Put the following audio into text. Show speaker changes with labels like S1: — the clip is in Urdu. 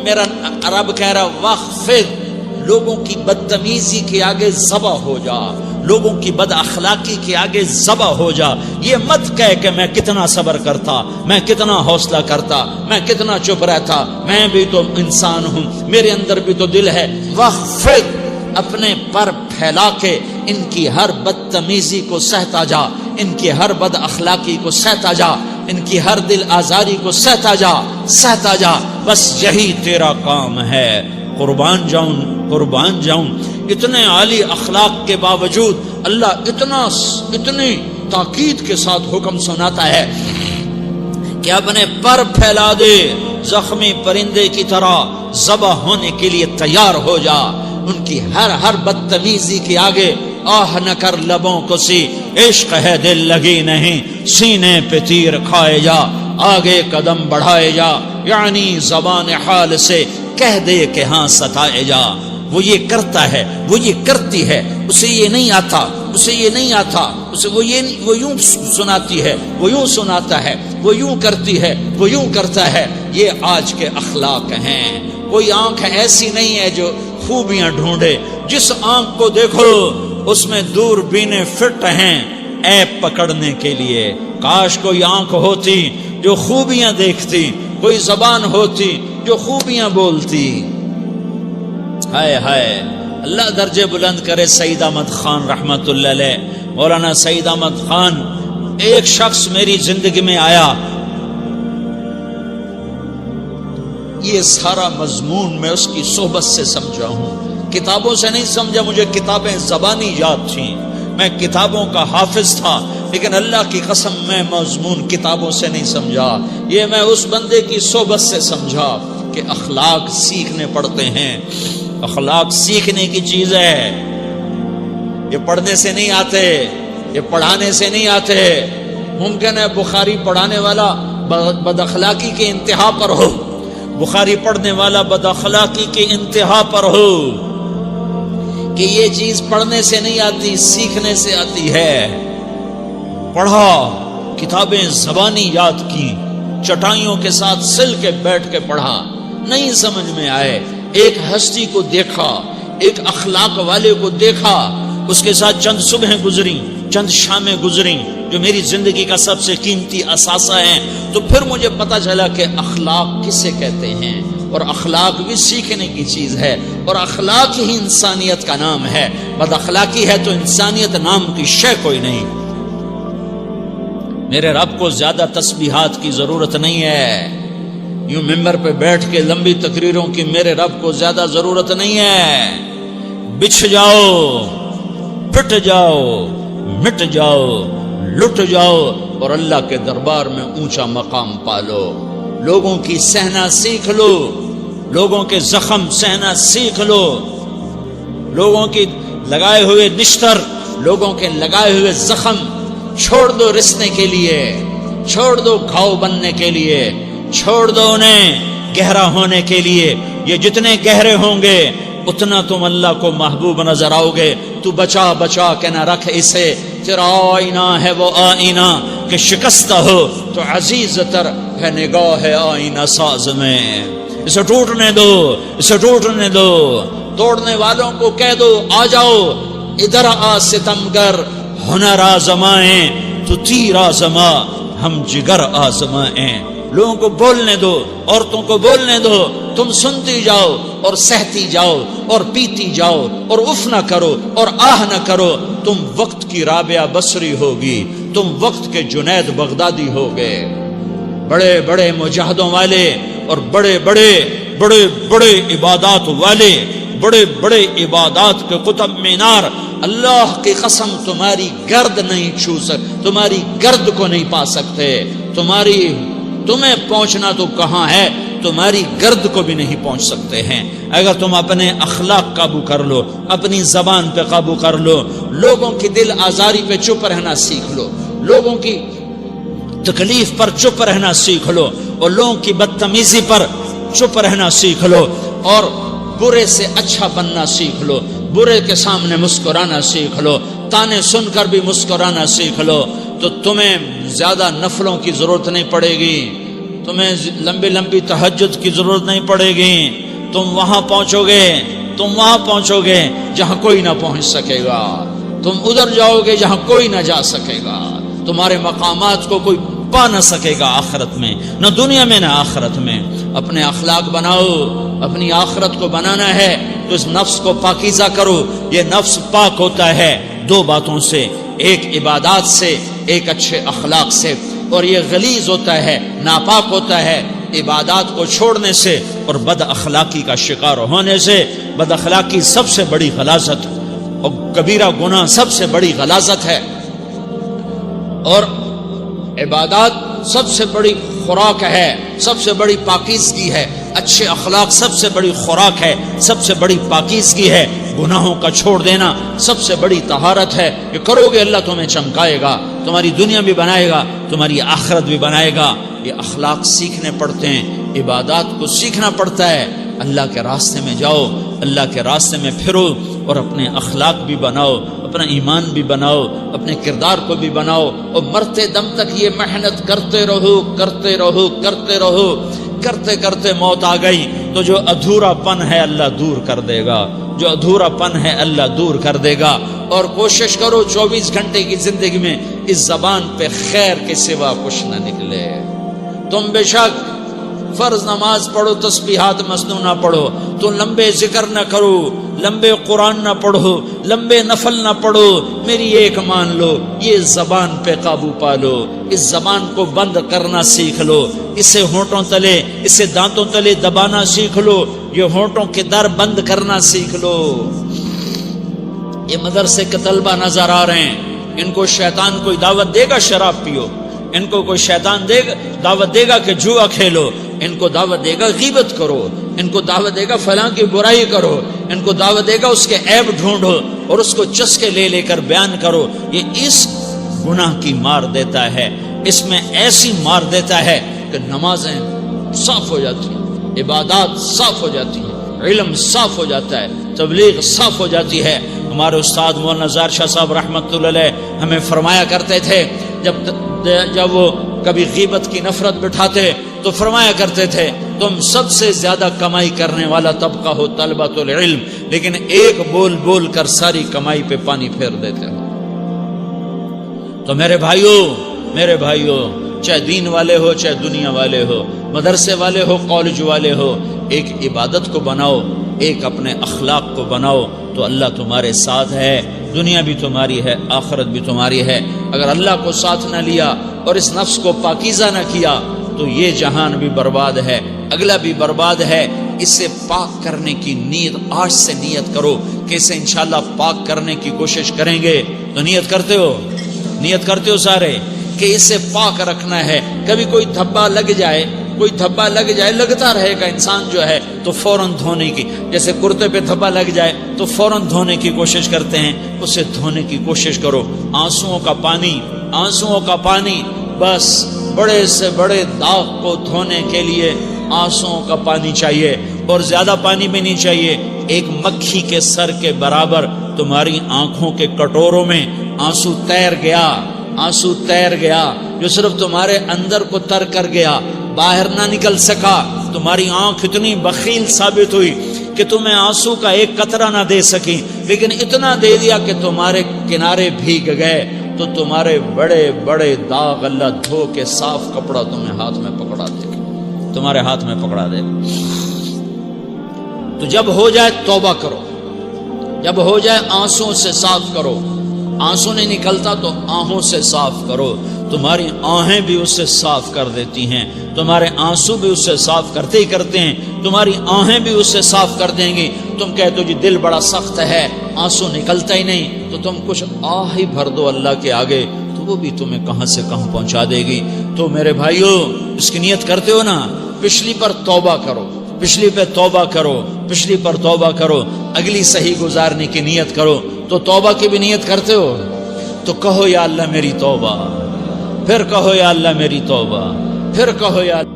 S1: میرا رب کہہ رہا وخفض، لوگوں کی بدتمیزی کے آگے ذبح ہو جا، لوگوں کی بد اخلاقی کے آگے ذبح ہو جا. یہ مت کہہ کہ میں کتنا صبر کرتا، میں کتنا حوصلہ کرتا، میں کتنا چپ رہتا، میں بھی تو انسان ہوں، میرے اندر بھی تو دل ہے. وخفض، اپنے پر پھیلا کے ان کی ہر بدتمیزی کو سہتا جا، ان کی ہر بد اخلاقی کو سہتا جا، ان کی ہر دل آزاری کو سہتا جا، سہتا جا. بس یہی تیرا کام ہے. قربان جاؤں. اتنے عالی اخلاق کے باوجود اللہ اتنی تاکید کے ساتھ حکم سناتا ہے کہ اپنے پر پھیلا دے، زخمی پرندے کی طرح ذبح ہونے کے لیے تیار ہو جا. ان کی ہر بدتمیزی کے آگے آہ نہ کر لبوں کو سی، عشق ہے دل لگی نہیں، سینے پہ تیر کھائے جا، آگے قدم بڑھائے جا. یعنی زبان حال سے کہہ دے کہ ہاں ستائے جا. وہ یہ کرتا ہے، وہ یہ کرتی ہے، اسے یہ نہیں آتا، اسے یہ نہیں آتا، اسے وہ یوں سناتی ہے، وہ یوں سناتا ہے، وہ یوں کرتی ہے، وہ یوں کرتا ہے. یہ آج کے اخلاق ہیں. کوئی آنکھ ایسی نہیں ہے جو خوبیاں ڈھونڈے. جس آنکھ کو دیکھو اس میں دوربینیں فٹ ہیں عیب پکڑنے کے لیے. کاش کوئی آنکھ ہوتی جو خوبیاں دیکھتی، کوئی زبان ہوتی جو خوبیاں بولتی. ہائے ہائے. اللہ درجے بلند کرے سعید احمد خان رحمت اللہ علیہ. مولانا سعید احمد خان، ایک شخص میری زندگی میں آیا، یہ سارا مضمون میں اس کی صحبت سے سمجھا ہوں، کتابوں سے نہیں سمجھا. مجھے کتابیں زبانی یاد تھیں، میں کتابوں کا حافظ تھا، لیکن اللہ کی قسم میں مضمون کتابوں سے نہیں سمجھا. یہ میں اس بندے کی صحبت سے سمجھا کہ اخلاق سیکھنے پڑتے ہیں. اخلاق سیکھنے کی چیز ہے، یہ پڑھنے سے نہیں آتے، یہ پڑھانے سے نہیں آتے. ممکن ہے بخاری پڑھانے والا بد اخلاقی کے انتہا پر ہو، بخاری پڑھنے والا بد اخلاقی کے انتہا پر ہو، کہ یہ چیز پڑھنے سے نہیں آتی، سیکھنے سے آتی ہے. پڑھا، کتابیں زبانی یاد کی، چٹائیوں کے ساتھ سل کے بیٹھ کے پڑھا، نہیں سمجھ میں آئے. ایک ہستی کو دیکھا، ایک اخلاق والے کو دیکھا، اس کے ساتھ چند صبحیں گزری، چند شامیں گزری جو میری زندگی کا سب سے قیمتی اثاثہ ہیں. تو پھر مجھے پتا چلا کہ اخلاق کسے کہتے ہیں، اور اخلاق بھی سیکھنے کی چیز ہے، اور اخلاق ہی انسانیت کا نام ہے. بد اخلاقی ہے تو انسانیت نام کی شے کوئی نہیں. میرے رب کو زیادہ تسبیحات کی ضرورت نہیں ہے. یوں ممبر پہ بیٹھ کے لمبی تقریروں کی میرے رب کو زیادہ ضرورت نہیں ہے. بچھ جاؤ، پٹ جاؤ، مٹ جاؤ، لٹ جاؤ، اور اللہ کے دربار میں اونچا مقام پالو. لوگوں کی سہنا سیکھ لو، لوگوں کے زخم سہنا سیکھ لو، لوگوں کی لگائے ہوئے نشتر، لوگوں کے لگائے ہوئے زخم چھوڑ دو رسنے کے لیے، چھوڑ دو گھاؤ بننے کے لیے، چھوڑ دو انہیں گہرا ہونے کے لیے. یہ جتنے گہرے ہوں گے اتنا تم اللہ کو محبوب نظر آؤ گے. تو بچا بچا کے نہ رکھ اسے، تیرا آئینہ ہے وہ آئینہ کہ شکستہ ہو تو عزیز تر ہے نگاہ آئینہ ساز میں. اسے ٹوٹنے دو، اسے ٹوٹنے دو. توڑنے والوں کو کہہ دو آ جاؤ ادھر آ ستمگر، ہنر آزمائیں تو تیر آزما، ہم جگر آزمائیں. لوگوں کو بولنے دو، عورتوں کو بولنے دو، تم سنتی جاؤ اور سہتی جاؤ اور پیتی جاؤ اور اف نہ کرو اور آہ نہ کرو. تم وقت کی رابعہ بصری ہوگی، تم وقت کے جنید بغدادی ہوگے. بڑے بڑے مجاہدوں والے اور بڑے بڑے بڑے بڑے عبادات والے، بڑے بڑے عبادات کے قطب مینار، اللہ کی قسم تمہاری گرد نہیں چھو سکتے، تمہاری گرد کو نہیں پا سکتے. تمہیں پہنچنا تو کہاں ہے، تمہاری گرد کو بھی نہیں پہنچ سکتے ہیں. اگر تم اپنے اخلاق قابو کر لو، اپنی زبان پہ قابو کر لو، لوگوں کی دل آزاری پہ چپ رہنا سیکھ لو، لوگوں کی تکلیف پر چپ رہنا سیکھ لو، اور لوگوں کی بدتمیزی پر چپ رہنا سیکھ لو، اور برے سے اچھا بننا سیکھ لو، برے کے سامنے مسکرانا سیکھ لو، تانے سن کر بھی مسکرانا سیکھ لو، تو تمہیں زیادہ نفلوں کی ضرورت نہیں پڑے گی. تمہیں لمبی لمبی تہجد کی ضرورت نہیں پڑے گی. تم وہاں پہنچو گے جہاں کوئی نہ پہنچ سکے گا. تم ادھر جاؤ گے جہاں کوئی نہ جا سکے گا. تمہارے مقامات کو کوئی پا نہ سکے گا آخرت میں، نہ دنیا میں نہ آخرت میں. اپنے اخلاق بناؤ، اپنی آخرت کو بنانا ہے تو اس نفس کو پاکیزہ کرو. یہ نفس پاک ہوتا ہے دو باتوں سے، ایک عبادات سے، ایک اچھے اخلاق سے. اور یہ غلیظ ہوتا ہے، ناپاک ہوتا ہے عبادات کو چھوڑنے سے اور بد اخلاقی کا شکار ہونے سے. بد اخلاقی سب سے بڑی غلاظت اور کبیرہ گناہ سب سے بڑی غلاظت ہے، اور عبادات سب سے بڑی خوراک ہے، سب سے بڑی پاکیزگی ہے. اچھے اخلاق سب سے بڑی خوراک ہے، سب سے بڑی پاکیزگی ہے. گناہوں کا چھوڑ دینا سب سے بڑی طہارت ہے. یہ کرو گے اللہ تمہیں چمکائے گا، تمہاری دنیا بھی بنائے گا، تمہاری آخرت بھی بنائے گا. یہ اخلاق سیکھنے پڑتے ہیں، عبادات کو سیکھنا پڑتا ہے. اللہ کے راستے میں جاؤ، اللہ کے راستے میں پھرو اور اپنے اخلاق بھی بناؤ، اپنا ایمان بھی بناؤ، اپنے کردار کو بھی بناؤ. اور مرتے دم تک یہ محنت کرتے رہو. کرتے کرتے موت آ گئی تو جو ادھورا پن ہے اللہ دور کر دے گا. جو ادھورا پن ہے اللہ دور کر دے گا. اور کوشش کرو 24 گھنٹے کی زندگی میں اس زبان پہ خیر کے سوا کچھ نہ نکلے. تم بے شک فرض نماز پڑھو، تسبیحات مسنون نہ پڑھو، تو لمبے ذکر نہ کرو، لمبے قرآن نہ پڑھو، لمبے نفل نہ پڑھو. میری ایک مان لو، یہ زبان پہ قابو پالو. اس زبان کو بند کرنا سیکھ لو. اسے ہونٹوں تلے، اسے دانتوں تلے دبانا سیکھ لو. یہ ہونٹوں کے در بند کرنا سیکھ لو. یہ مدرسے کے طلبہ نظر آ رہے ہیں، ان کو شیطان کوئی دعوت دے گا شراب پیو، ان کو کوئی شیطان دعوت دے گا کہ جوا کھیلو، ان کو دعوت دے گا غیبت کرو، ان کو دعوت دے گا فلاں کی برائی کرو، ان کو دعوت دے گا اس کے عیب ڈھونڈو اور اس کو چسکے لے کر بیان کرو. یہ اس گناہ کی مار دیتا ہے، اس میں ایسی مار دیتا ہے کہ نمازیں صاف ہو جاتی ہیں، عبادات صاف ہو جاتی ہیں، علم صاف ہو جاتا ہے، تبلیغ صاف ہو جاتی ہے. ہمارے استاد مولانا زار شاہ صاحب رحمۃ اللہ علیہ ہمیں فرمایا کرتے تھے، جب وہ کبھی غیبت کی نفرت بٹھاتے تو فرمایا کرتے تھے تم سب سے زیادہ کمائی کرنے والا طبقہ ہو طلبۃ العلم، لیکن ایک بول بول کر ساری کمائی پہ پانی پھیر دیتے ہو. تو میرے بھائیوں چاہے دین والے ہو، چاہے دنیا والے ہو، مدرسے والے ہو، کالج والے ہو، ایک عبادت کو بناؤ، ایک اپنے اخلاق کو بناؤ تو اللہ تمہارے ساتھ ہے. دنیا بھی تمہاری ہے، آخرت بھی تمہاری ہے. اگر اللہ کو ساتھ نہ لیا اور اس نفس کو پاکیزہ نہ کیا تو یہ جہان بھی برباد ہے، اگلا بھی برباد ہے. اسے پاک کرنے کی نیت آج سے نیت کرو کہ اسے انشاءاللہ پاک کرنے کی کوشش کریں گے. تو نیت کرتے ہو سارے کہ اسے پاک رکھنا ہے. کبھی کوئی دھبا لگ جائے لگتا رہے گا انسان جو ہے تو فوراً دھونے کی، جیسے کرتے پہ دھبا لگ جائے تو فوراً دھونے کی کوشش کرتے ہیں، اسے دھونے کی کوشش کرو. آنسوؤں کا پانی بس بڑے سے بڑے داغ کو دھونے کے لیے آنسوؤں کا پانی چاہیے، اور زیادہ پانی بھی نہیں چاہیے. ایک مکھی کے سر کے برابر تمہاری آنکھوں کے کٹوروں میں آنسو تیر گیا جو صرف تمہارے اندر کو تر کر گیا، باہر نہ نکل سکا. تمہاری آنکھ اتنی بخیل ثابت ہوئی کہ تمہیں آنسو کا ایک قطرہ نہ دے سکی، لیکن اتنا دے دیا کہ تمہارے کنارے بھیگ گئے. تو تمہارے بڑے بڑے داغ اللہ دھو کے صاف کپڑا تمہیں ہاتھ میں پکڑا دے. تو جب ہو جائے توبہ کرو، جب ہو جائے آنسوں سے صاف کرو. آنسو نہیں نکلتا تو آہوں سے صاف کرو. تمہاری آہیں بھی اس سے صاف کر دیتی ہیں، تمہارے آنسو بھی اس سے صاف کرتے ہیں، تمہاری آہیں بھی اس سے صاف کر دیں گی. تم کہتے ہو جی دل بڑا سخت ہے، آنسو نکلتا ہی نہیں، تو تم کچھ آہ ہی بھر دو اللہ کے آگے، تو وہ بھی تمہیں کہاں سے کہاں پہنچا دے گی. تو میرے بھائیو اس کی نیت کرتے ہو نا، پچھلی پر توبہ کرو، اگلی صحیح گزارنے کی نیت کرو. تو توبہ کی بھی نیت کرتے ہو تو کہو یا اللہ میری توبہ، پھر کہو یا اللہ میری توبہ، پھر کہو یا اللہ